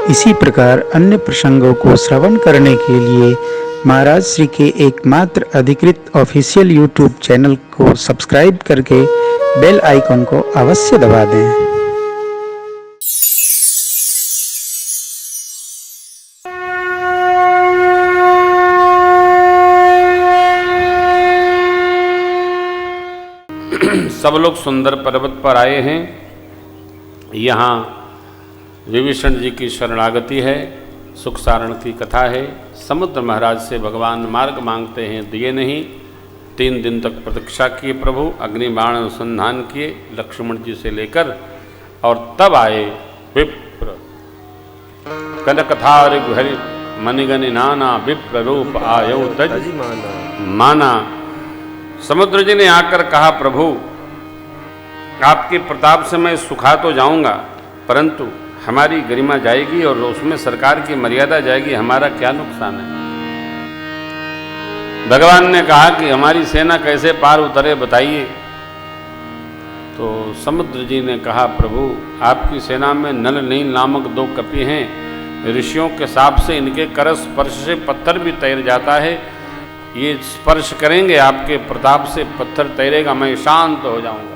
इसी प्रकार अन्य प्रसंगों को श्रवण करने के लिए महाराज श्री के एकमात्र अधिकृत ऑफिशियल यूट्यूब चैनल को सब्सक्राइब करके बेल आइकन को अवश्य दबा दें। सब लोग सुंदर पर्वत पर आए हैं। यहाँ विभीषण जी की शरणागति है, सुख सारण की कथा है। समुद्र महाराज से भगवान मार्ग मांगते हैं, दिए नहीं। 3 दिन तक प्रतीक्षा किए प्रभु, अग्निबाण अनुसंधान किए लक्ष्मण जी से लेकर, और तब आए विप्र। कनकथार घरि मणिगनि नाना विप्र रूप आयो तज माना। समुद्र जी ने आकर कहा, प्रभु आपके प्रताप से मैं सुखा तो जाऊंगा, परंतु हमारी गरिमा जाएगी और उसमें सरकार की मर्यादा जाएगी, हमारा क्या नुकसान है। भगवान ने कहा कि हमारी सेना कैसे पार उतरे बताइए। तो समुद्र जी ने कहा, प्रभु आपकी सेना में नल नील नामक 2 कपि हैं, ऋषियों के शाप से इनके कर स्पर्श से पत्थर भी तैर जाता है। ये स्पर्श करेंगे, आपके प्रताप से पत्थर तैरेगा, मैं शांत हो जाऊंगा।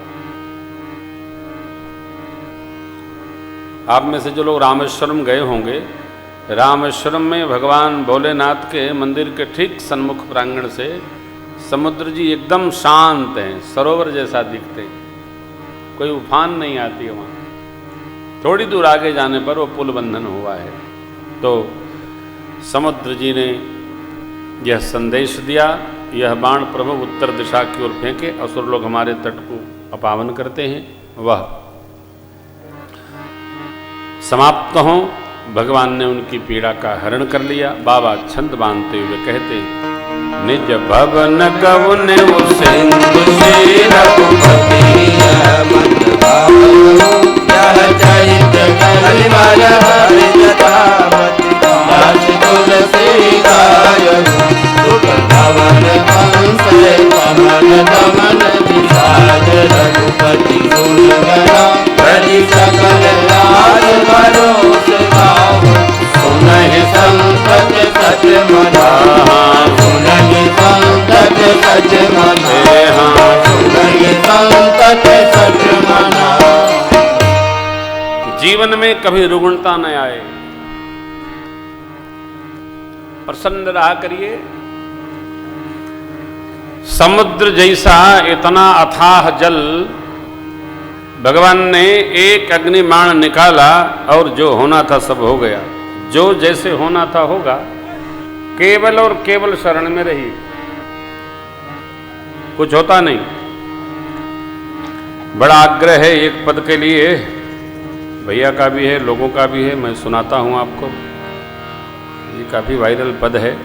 आप में से जो लोग रामेश्वरम गए होंगे, रामेश्वरम में भगवान भोलेनाथ के मंदिर के ठीक सन्मुख प्रांगण से समुद्र जी एकदम शांत हैं, सरोवर जैसा दिखते हैं, कोई उफान नहीं आती है वहाँ। थोड़ी दूर आगे जाने पर वो पुल बंधन हुआ है। तो समुद्र जी ने यह संदेश दिया, यह बाण प्रभु उत्तर दिशा की ओर फेंके, असुर लोग हमारे तट को अपावन करते हैं, वह समाप्त हों। भगवान ने उनकी पीड़ा का हरण कर लिया। बाबा छंद बांधते हुए कहते, निज भवन कवन सिंधु से रघुपति मन भावो, यह चैत कलिमल हरि जटावति दास तुलसी गायहु, सुख भवन हंस पवन दमन विराज रघुपति गुणगणा हरि सकल राज भरोस गावो, सुनहि संकट सच मना, सुनहि संकट सच मना, सुनहि संकट सच मना। जीवन में कभी रुग्णता न आए, प्रसन्न रहा करिए। समुद्र जैसा इतना अथाह जल भगवान ने एक अग्निबाण निकाला और जो होना था सब हो गया। जो जैसे होना था होगा, केवल और केवल शरण में रही, कुछ होता नहीं। बड़ा आग्रह है एक पद के लिए, भैया का भी है, लोगों का भी है, मैं सुनाता हूं आपको। ये काफी वायरल पद है।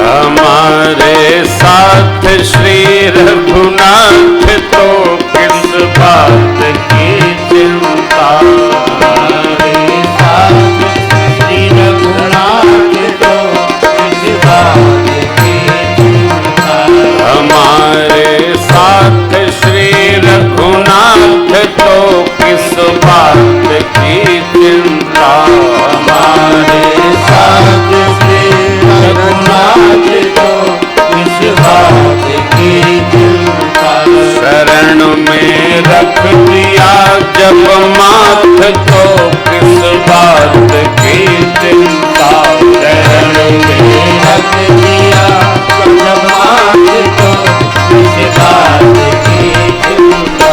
हमारे साथ श्री रघुनाथ तो किस बात की चिंता, हमारे साथ श्री रघुनाथ तो किस बात की चिंता, हमारे साथ श्री रघुनाथ तो किस बात की चिंता, हमारे साथ रघुनाथ तो किस बात की चिंता, शरण में रख दिया जब माथ तो किस बात की चिंता, शरण में रख दिया जब माथ तो किस बात की चिंता।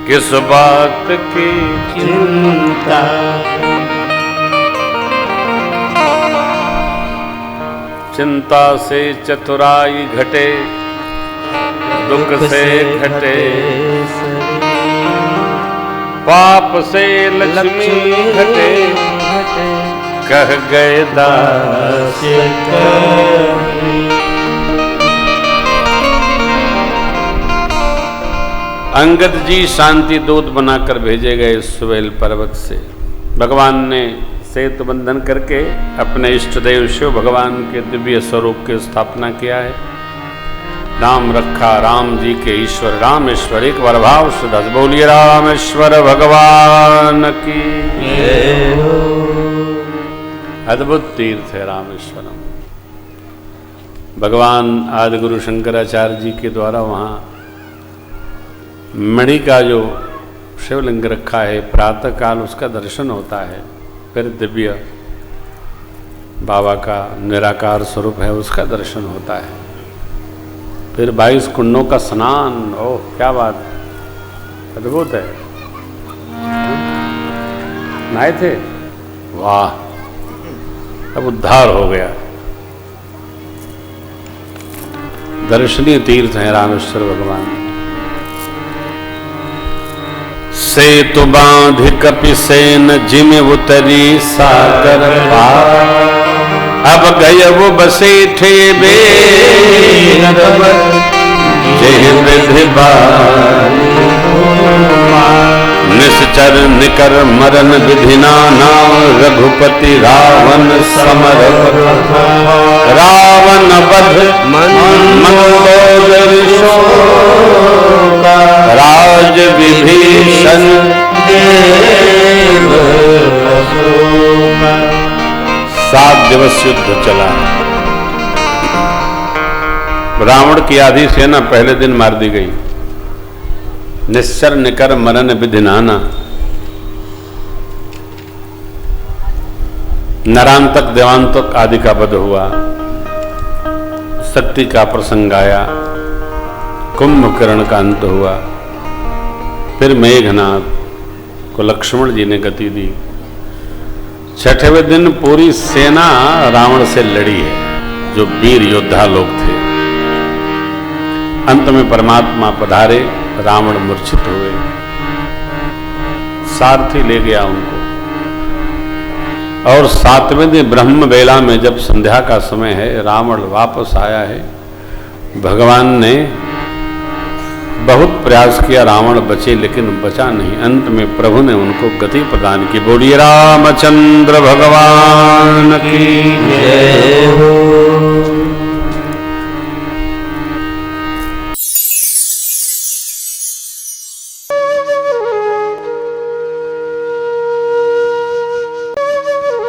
किस बात की चिंता, चिंता से चतुराई घटे, दुख से घटे पाप से लक्ष्मी घटे, कह गए दास कबीर। अंगद जी शांति दूत बनाकर भेजे गए सुवेल पर्वत से। भगवान ने सेतु बंधन करके अपने इष्ट देव शिव भगवान के दिव्य स्वरूप की स्थापना किया है। नाम रखा राम जी के ईश्वर रामेश्वर, एक बार भाव से दस बोलिए रामेश्वर भगवान की। अद्भुत तीर्थ है रामेश्वरम। भगवान आदि गुरु शंकराचार्य जी के द्वारा वहाँ मणि का जो शिवलिंग रखा है, प्रातः काल उसका दर्शन होता है, फिर दिव्य बाबा का निराकार स्वरूप है उसका दर्शन होता है, फिर 22 कुंडों का स्नान। ओह क्या बात, अद्भुत है। नहाए थे, वाह, अब उद्धार हो गया। दर्शनीय तीर्थ है रामेश्वर भगवान। सेतु बांध कपिसेन जिम उतरी सागर पार, अब गए वो बसे थे बेद जय विधि निश्चर निकर मरण विधिना नाम, रघुपति रावण समर रावण बध मंदोदर राज विभीषण देव 7 दिवस युद्ध चला। रावण की आधी सेना पहले दिन मार दी गई। निश्चर निकर मरण विधिनाना, नरांतक देवांतक आदि का वध हुआ। शक्ति का प्रसंग आया, कुंभकर्ण का अंत हुआ। फिर मेघनाथ को लक्ष्मण जी ने गति दी। 6वें दिन पूरी सेना रावण से लड़ी है, जो वीर योद्धा लोग थे। अंत में परमात्मा पधारे, रावण मूर्छित हुए, सारथी ले गया उनको। और 7वें दिन ब्रह्म बेला में जब संध्या का समय है, रावण वापस आया है। भगवान ने बहुत प्रयास किया, रावण बचे लेकिन बचा नहीं। अंत में प्रभु ने उनको गति प्रदान की। बोलिए रामचंद्र भगवान की जय हो।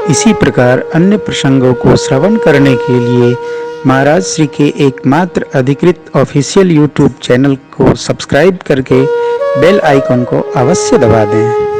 इसी प्रकार अन्य प्रसंगों को श्रवण करने के लिए महाराज श्री के एकमात्र अधिकृत ऑफिशियल यूट्यूब चैनल को सब्सक्राइब करके बेल आइकन को अवश्य दबा दें।